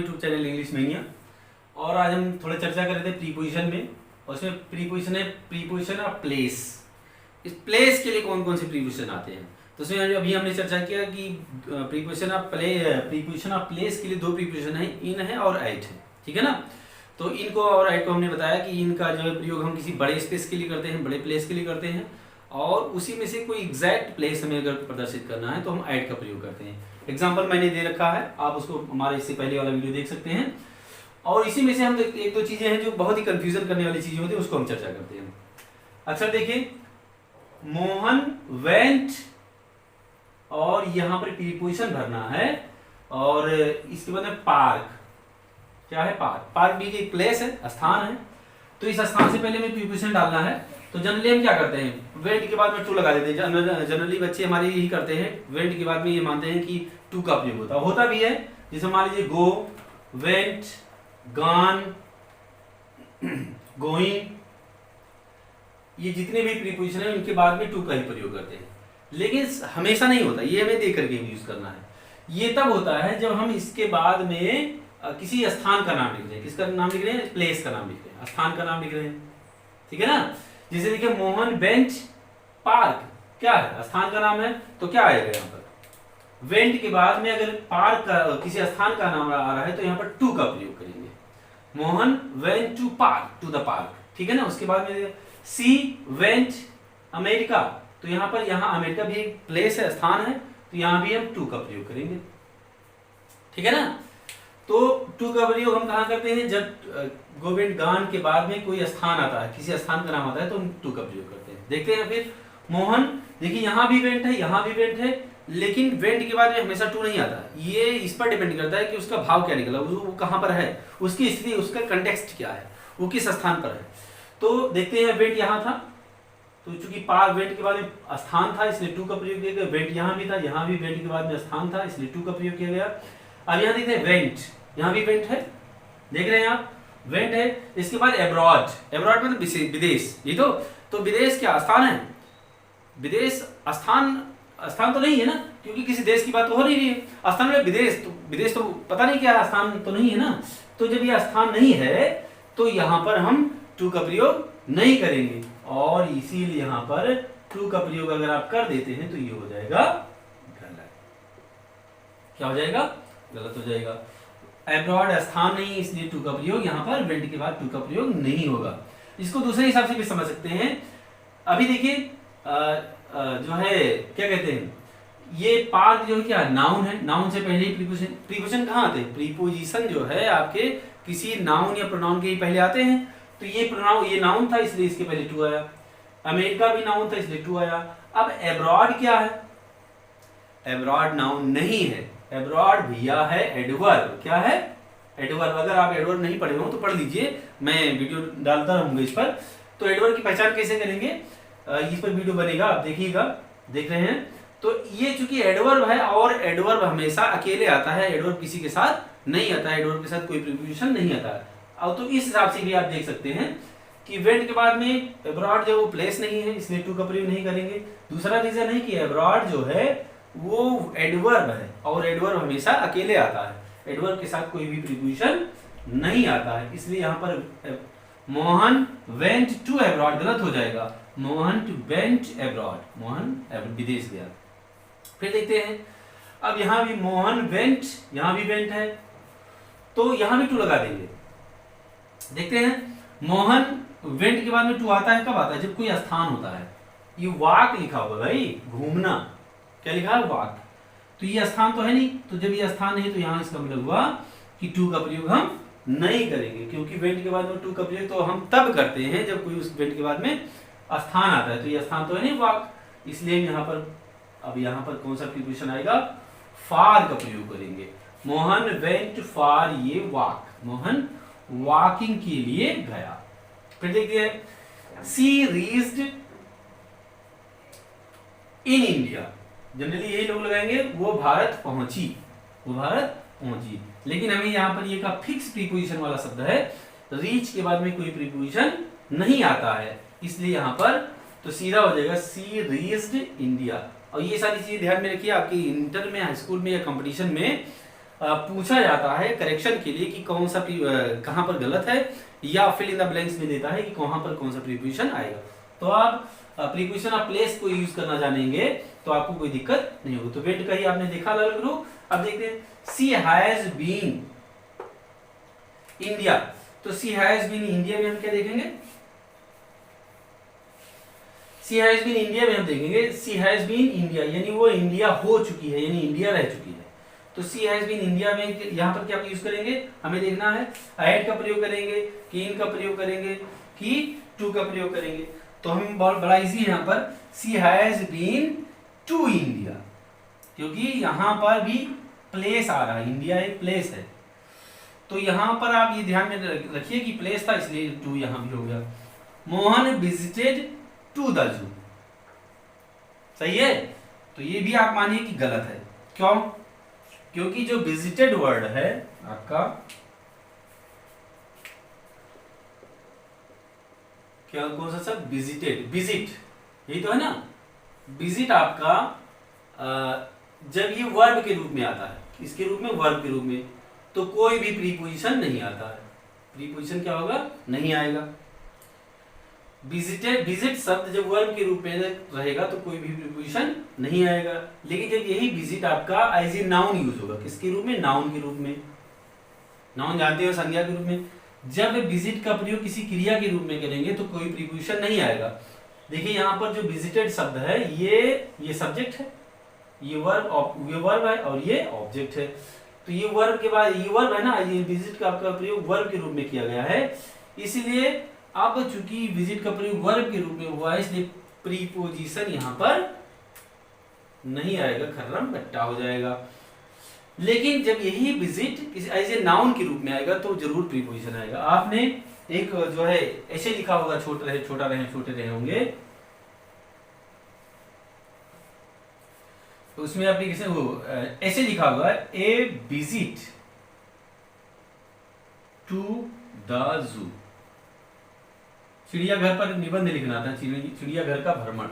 YouTube channel English mania. और आज हम थोड़ा चर्चा कर रहे थे प्रीपोजिशन में, और उसमें प्रीपोजिशन है प्रीपोजिशन ऑफ प्लेस। इस प्लेस के लिए कौन कौन से प्रीपोजिशन आते हैं, तो उसमें अभी हमने चर्चा किया कि प्रीपोजिशन ऑफ प्लेस के लिए दो प्रीपोजिशन है, इन है और एट है, ठीक है ना। तो इनको और एट को हमने बताया कि इनका जो है प्रयोग हम किसी बड़े स्पेस के लिए करते हैं, बड़े प्लेस के लिए करते हैं, और उसी में से कोई एग्जैक्ट प्लेस हमें अगर प्रदर्शित करना है तो हम ऐड का प्रयोग करते हैं। एग्जांपल मैंने दे रखा है, आप उसको हमारे इससे पहले वाला वीडियो देख सकते हैं। और इसी में से हम एक दो चीजें हैं जो बहुत ही कंफ्यूजन करने वाली चीजें होती है, उसको हम चर्चा करते हैं। अक्सर देखिए मोहन वेंट, और यहाँ पर प्रीपोजिशन भरना है, और इसके बाद में पार्क। क्या है? पार्क। पार्क भी एक प्लेस है, स्थान है, तो इस स्थान से पहले में प्रीपोजिशन डालना है। तो जनरली हम क्या करते हैं, वेंट के बाद में टू लगा देते हैं। जनरली बच्चे हमारे यही करते हैं, वेंट के बाद में ये मानते हैं कि टू का प्रयोग होता भी है। जैसे मान लीजिए गो, वेंट, गॉन, गोइंग, ये जितने भी प्रीपोजिशन है उनके बाद में टू का ही प्रयोग करते हैं। लेकिन हमेशा नहीं होता, ये हमें देख करके यूज करना है। ये तब होता है जब हम इसके बाद में किसी स्थान का नाम लिख रहे हैं। किसका नाम लिख रहे हैं? प्लेस का नाम लिख रहे हैं, स्थान का नाम लिख रहे हैं, ठीक है ना। जैसे देखिए मोहन बेंच पार्क, क्या है? स्थान का नाम है, तो क्या आएगा यहाँ पर? वेंट के बाद में अगर पार्क का किसी स्थान का नाम आ रहा है तो यहाँ पर टू का प्रयोग करेंगे। Mohan went to park, to the park, ठीक है ना। उसके बाद में सी वेंट अमेरिका, तो यहाँ पर अमेरिका भी एक प्लेस है, स्थान है, तो यहाँ भी हम टू का प्रयोग करेंगे, ठीक है ना। तो टू का प्रयोग हम कहाँ करते हैं? जब गोविंद गान के बाद में कोई स्थान आता है, किसी स्थान का नाम आता है, तो हम टू का प्रयोग करते हैं। देखते हैं फिर मोहन, देखिए यहाँ भी वेंट है, यहाँ भी वेंट है, लेकिन वेंट के बाद में हमेशा टू नहीं आता। ये इस पर डिपेंड करता है कि उसका भाव क्या निकला, वो कहाँ पर है, उसकी स्थिति, उसका कंटेक्स्ट क्या है, वो किस स्थान पर है। तो देखते हैं वेंट यहाँ था, तो चूंकि पार वेंट के बाद में स्थान था इसलिए टू का प्रयोग किया गया। वेंट यहाँ भी था, यहाँ भी वेंट के बाद में स्थान था इसलिए टू का प्रयोग किया गया। अब यहाँ देखते हैं वेंट, यहाँ भी वेंट है, देख रहे हैं आप, वेंट है। इसके बाद एब्रॉड, एब्रॉड मतलब विदेश, ये तो विदेश क्या स्थान है? विदेश स्थान तो नहीं है ना, क्योंकि किसी देश की बात तो हो नहीं रही है। स्थान में विदेश तो पता नहीं क्या स्थान तो नहीं है ना। तो जब यह स्थान नहीं है तो यहाँ पर हम टू का प्रयोग नहीं करेंगे, और इसीलिए यहाँ पर टू का प्रयोग अगर आप कर देते हैं तो ये हो जाएगा गलत। क्या हो जाएगा? गलत हो जाएगा। एब्रॉड स्थान नहीं, इसलिए टू का प्रयोग यहाँ पर वेंट के बाद टू का प्रयोग नहीं होगा। इसको दूसरे हिसाब से भी समझ सकते हैं। अभी देखिए जो है क्या कहते हैं, ये पार्क जो है क्या नाउन है, नाउन से पहले ही प्रीपोजिशन। प्रीपोजिशन कहाँ आते हैं? प्रीपोजिशन जो है आपके किसी नाउन या प्रोनाउन के ही पहले आते हैं। तो ये नाउन था इसलिए इसके पहले टू आया। अमेरिका भी नाउन था इसलिए टू आया। अब एब्रॉड क्या है? एब्रॉड नाउन नहीं है, एब्रॉड भैया है एडवर्ब। क्या है? एडवर्ब। अगर आप एडवर्ब नहीं पढ़े हो तो पढ़ लीजिए, मैं वीडियो डालता रहूंगा इस पर। तो एडवर्ब की पहचान कैसे करेंगे, इस पर वीडियो बनेगा, आप देखिएगा, देख रहे हैं। तो ये चूंकि एडवर्ब है, और एडवर्ब हमेशा अकेले आता है, एडवर्ब किसी के साथ नहीं आता है, एडवर्ब के साथ कोई प्रीपोजिशन नहीं आता है। और तो इस हिसाब से भी आप देख सकते हैं कि वेंट के बाद में एब्रॉड जो वो प्लेस नहीं है इसलिए टू का प्रयोग नहीं करेंगे। दूसरा रीजन है कि एब्रॉड जो है वो एडवर्ब है, और एडवर्ब हमेशा अकेले आता है, एडवर्ब के साथ कोई भी प्रीपोजिशन नहीं आता है, इसलिए यहाँ पर मोहन वेंट टू एब्रॉड गलत हो जाएगा। Mohan to went abroad, Mohan विदेश गया। फिर देखते हैं, अब यहाँ भी मोहन वेंट, यहाँ भी वेंट है, तो यहाँ भी टू लगा देंगे। देखते हैं, मोहन वेंट के बाद में टू आता है, कब आता है? जब कोई स्थान होता है। ये वॉक लिखा होगा भाई, घूमना, क्या लिखा है? वॉक। तो ये स्थान तो है नहीं, तो जब ये स्थान नहीं तो यहाँ इसका मतलब हुआ कि टू का प्रयोग हम नहीं करेंगे, क्योंकि वेंट के बाद में टू का प्रयोग तो हम तब करते हैं जब कोई उस वेंट के बाद में स्थान आता है। तो ये स्थान तो है नहीं वॉक, इसलिए यहाँ पर अब यहाँ पर कौन सा प्रीपोजिशन आएगा? फार का प्रयोग करेंगे। मोहन वेंट फार ये वॉक, मोहन वॉकिंग के लिए गया। फिर देखते हैं, सी रीच्ड इन इंडिया, जनरली यही लोग लगाएंगे, वो भारत पहुंची, वो भारत पहुंची। लेकिन हमें यहाँ पर ये का फिक्स प्रीपोजिशन वाला शब्द है, रीच के बाद में कोई प्रीपोजिशन नहीं आता है, इसलिए यहाँ पर तो सीधा हो जाएगा सी रीच्ड इंडिया। और ये सारी चीजें ध्यान में रखिए, आपकी इंटर में, हाई स्कूल में या कंपटीशन में पूछा जाता है करेक्शन के लिए कि कौन सा कहाँ पर गलत है, या फिल इन द ब्लैंक्स में देता है कि कहाँ पर कौन सा प्रीपोजिशन आएगा। तो आप प्रीपोजिशन ऑफ प्लेस को यूज करना जानेंगे तो आपको कोई दिक्कत नहीं होगी। तो वेंट का ही आपने देखा लाल ग्रुप। अब देखते हैं सी हैज बीन इंडिया। तो सी हैज बीन इंडिया में हम क्या देखेंगे, सी हैज बीन इंडिया में हम देखेंगे सी हैज बीन इंडिया यानी वो इंडिया हो चुकी है, यानी इंडिया रह चुकी है। तो सी हैज बीन इंडिया में यहाँ पर क्या यूज करेंगे, हमें देखना है हैड का प्रयोग करेंगे कि इन का प्रयोग करेंगे कि टू का प्रयोग करेंगे। तो हम बहुत बड़ा इजी है यहाँ पर सी हैज बीन टू इंडिया, क्योंकि यहाँ पर भी प्लेस आ रहा है, इंडिया एक प्लेस है। तो यहाँ पर आप ये ध्यान में रखिए कि प्लेस था इसलिए टू यहाँ भी हो गया। मोहन विजिटेड टू द जू, सही है। तो ये भी आप मानिए कि गलत है। क्यों? क्योंकि जो विजिटेड वर्ड है आपका क्या, कौन सा सब, विजिटेड, विजिट, यही तो है ना। विजिट आपका जब ये वर्ब के रूप में आता है, इसके रूप में, वर्ब के रूप में, तो कोई भी प्रीपोजिशन नहीं आता है। प्रीपोजिशन क्या होगा, नहीं आएगा। विजिटेड, विजिट शब्द जब वर्ब के रूप में रहेगा तो कोई भी प्रीपोजिशन नहीं आएगा। लेकिन जब यही विजिट आपका एज ए नाउन यूज होगा, किसके रूप में, नाउन के रूप में, नाउन जानते हो, संज्ञा के रूप में, जब विजिट का प्रयोग किसी क्रिया के रूप में करेंगे तो कोई प्रीपोजिशन नहीं आएगा। देखिए यहाँ पर जो विजिटेड शब्द है ये सब्जेक्ट है, ये वर्ब है और ये ऑब्जेक्ट है। तो ये वर्ब के बाद ये वर्ब है ना, ये विजिट का आपका प्रयोग वर्ब के रूप में किया गया है। इसलिए अब चूंकि विजिट का प्रयोग वर्ब के रूप में हुआ है इसलिए प्रीपोजिशन यहाँ पर नहीं आएगा, खर्रम बट्टा हो जाएगा। लेकिन जब यही विजिट एज ए नाउन के रूप में आएगा तो जरूर प्रीपोजिशन आएगा। आपने एक जो है ऐसे लिखा होगा, छोटा रहे छोटे रहे होंगे, तो उसमें आपने किसे वो ऐसे लिखा होगा, ए विजिट टू द जू। चिड़ियाघर पर निबंध लिखना था, चिड़ियाघर का भ्रमण।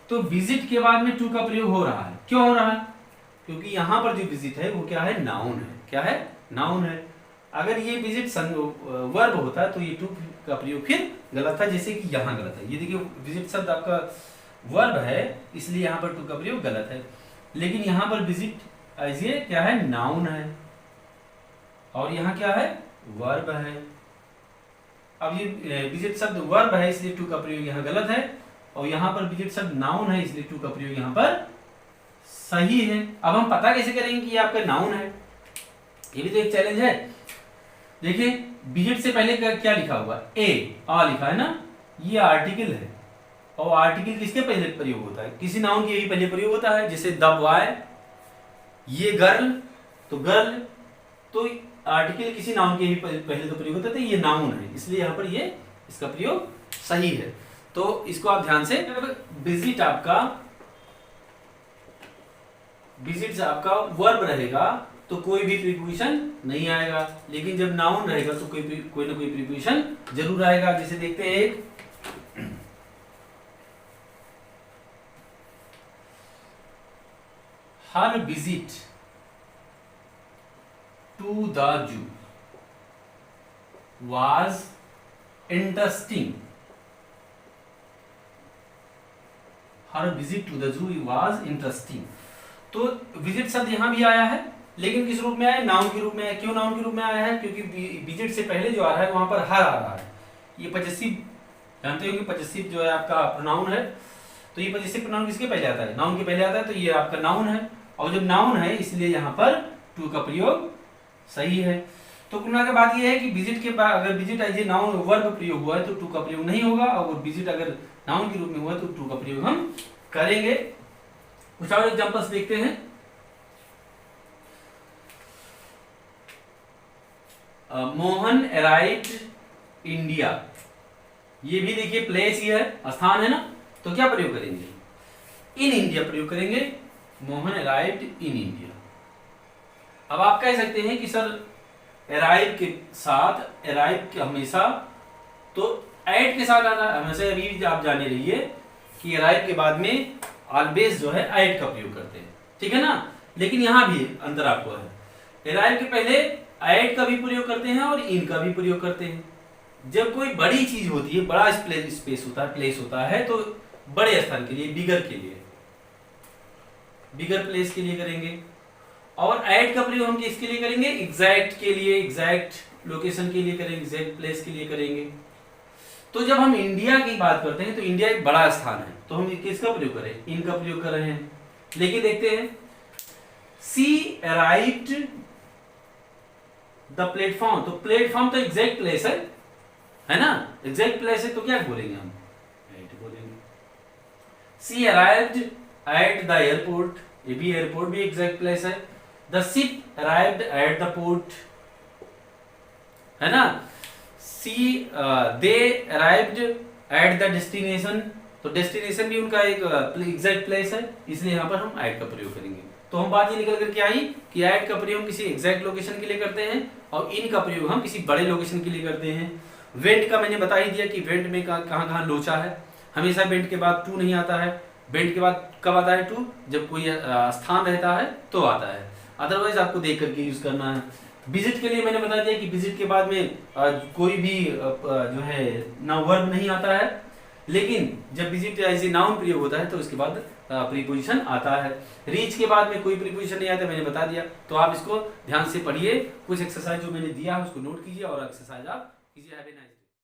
तो विजिट के बाद में टू का प्रयोग हो रहा है। क्यों हो रहा है? क्योंकि यहां पर जो विजिट है वो क्या है, नाउन है। क्या है, नाउन है। अगर ये विजिट वर्ब होता तो ये टू का प्रयोग फिर गलत था, जैसे कि यहाँ गलत है। ये देखिए विजिट शब्द आपका वर्ब है इसलिए यहाँ पर टू का प्रयोग गलत है। लेकिन यहाँ पर विजिट एज ए क्या है, नाउन है, और यहाँ क्या है, वर्ब है। अब ये विजिट शब्द वर्ब है इसलिए टू का प्रयोग यहाँ गलत है, और यहाँ पर विजिट शब्द नाउन है इसलिए टू का प्रयोग यहाँ पर सही है। अब हम पता कैसे करेंगे कि ये आपका नाउन है, ये भी तो एक चैलेंज है। देखिए विजिट से पहले क्या लिखा हुआ, आ लिखा है ना, ये आर्टिकल है, और आर्टिकल किसके पहले प्रयोग होता है, किसी नाउन के यही पहले प्रयोग होता है। जैसे द बॉय, ये गर्ल, तो गर्ल, तो आर्टिकल किसी नाउन के ही पहले तो प्रयोग होता है, तो ये नाउन है इसलिए यहाँ पर ये इसका प्रयोग सही है। तो इसको आप ध्यान से, विजिट आपका वर्ब रहेगा तो कोई भी प्रीपोजिशन नहीं आएगा, लेकिन जब नाउन रहेगा तो कोई ना कोई प्रीपोजिशन जरूर आएगा। जैसे देखते हैं एक, her visit to the zoo was interesting. Her visit to the zoo was interesting. तो विजिट शब्द यहां भी आया है, लेकिन किस रूप में आया, नाउन के रूप में आया। क्यों नाउन के रूप में आया है? क्योंकि विजिट से पहले जो आ रहा है वहां पर हर आ रहा है। ये पजेसिव, जानते हो कि पजेसिव जो है आपका प्रोनाउन है, तो ये पजेसिव प्रोनाउन किसके पहले आता है, नाउन के पहले आता है, तो ये आपका नाउन है, और जब नाउन है इसलिए यहाँ पर टू का प्रयोग सही है। तो कुल मिलाकर बात यह है कि विजिट के बाद अगर visit as a noun verb प्रयोग हुआ है तो टू का प्रयोग नहीं होगा, और विजिट अगर नाउन के रूप में हुआ है तो टू का प्रयोग हम करेंगे। कुछ और एग्जांपल्स देखते हैं। मोहन अराइव्ड इंडिया, ये भी देखिए प्लेस ही है, स्थान है ना, तो क्या प्रयोग करेंगे, इन इंडिया प्रयोग करेंगे। Mohan arrived in India. अब आप कह सकते हैं कि सर अराइव के साथ, अराइव के हमेशा तो एट के साथ आना, हमेशा अभी भी आप जाने रहिए कि अराइव के बाद में ऑलवेज जो है एट का प्रयोग करते हैं, ठीक है ना। लेकिन यहां भी अंतर आपको है, अराइव के पहले एट का भी प्रयोग करते हैं और इन का भी प्रयोग करते हैं। जब कोई बड़ी चीज होती है, बड़ा स्पेस होता है, प्लेस होता है, तो बड़े स्थान के लिए, बिगर के लिए, बिगर प्लेस के लिए करेंगे। और एट का प्रयोग हम किसके लिए करेंगे? एग्जैक्ट के लिए, एग्जैक्ट लोकेशन के लिए करेंगे, एग्जैक्ट प्लेस के लिए करेंगे। तो जब हम इंडिया की बात करते हैं तो इंडिया एक बड़ा स्थान है, तो हम किसका प्रयोग करें? इन का प्रयोग कर रहे हैं। लेकिन देखते हैं, सी अराइव्ड द प्लेटफॉर्म, तो प्लेटफॉर्म तो एग्जैक्ट प्लेस है ना, एग्जैक्ट प्लेस है, तो क्या बोलेंगे हम? एट बोलेंगे। सी अराइव्ड एट द एयरपोर्ट, ये भी एयरपोर्ट भी एग्जैक्ट प्लेस है। The ship arrived at the port, है ना। सी दे अराइव्ड एट द डेस्टिनेशन, तो डेस्टिनेशन भी उनका एक एग्जैक्ट प्लेस है, इसलिए यहाँ पर हम एट का प्रयोग करेंगे। तो हम बात ये निकल करके आई कि एट का प्रयोग हम किसी एग्जैक्ट लोकेशन के लिए करते हैं और इन का प्रयोग हम किसी बड़े लोकेशन के लिए करते हैं। वेंट का मैंने बता ही दिया कि वेंट में कहाँ कहाँ लोचा है, हमेशा वेंट के बाद टू नहीं आता है। वेंट के बाद कब आता है टू? जब कोई स्थान रहता है तो आता है, अदरवाइज आपको देख करके यूज करना है। विजिट के लिए मैंने बता दिया कि विजिट के बाद में कोई भी जो है ना वर्ब नहीं आता है, लेकिन जब विजिट एज ए नाउन प्रयोग होता है तो उसके बाद प्रीपोजिशन आता है। रीच के बाद में कोई प्रीपोजिशन नहीं आता, मैंने बता दिया। तो आप इसको ध्यान से पढ़िए, कुछ एक्सरसाइज जो मैंने दिया है उसको नोट कीजिए और एक्सरसाइज आप कीजिए। Have a nice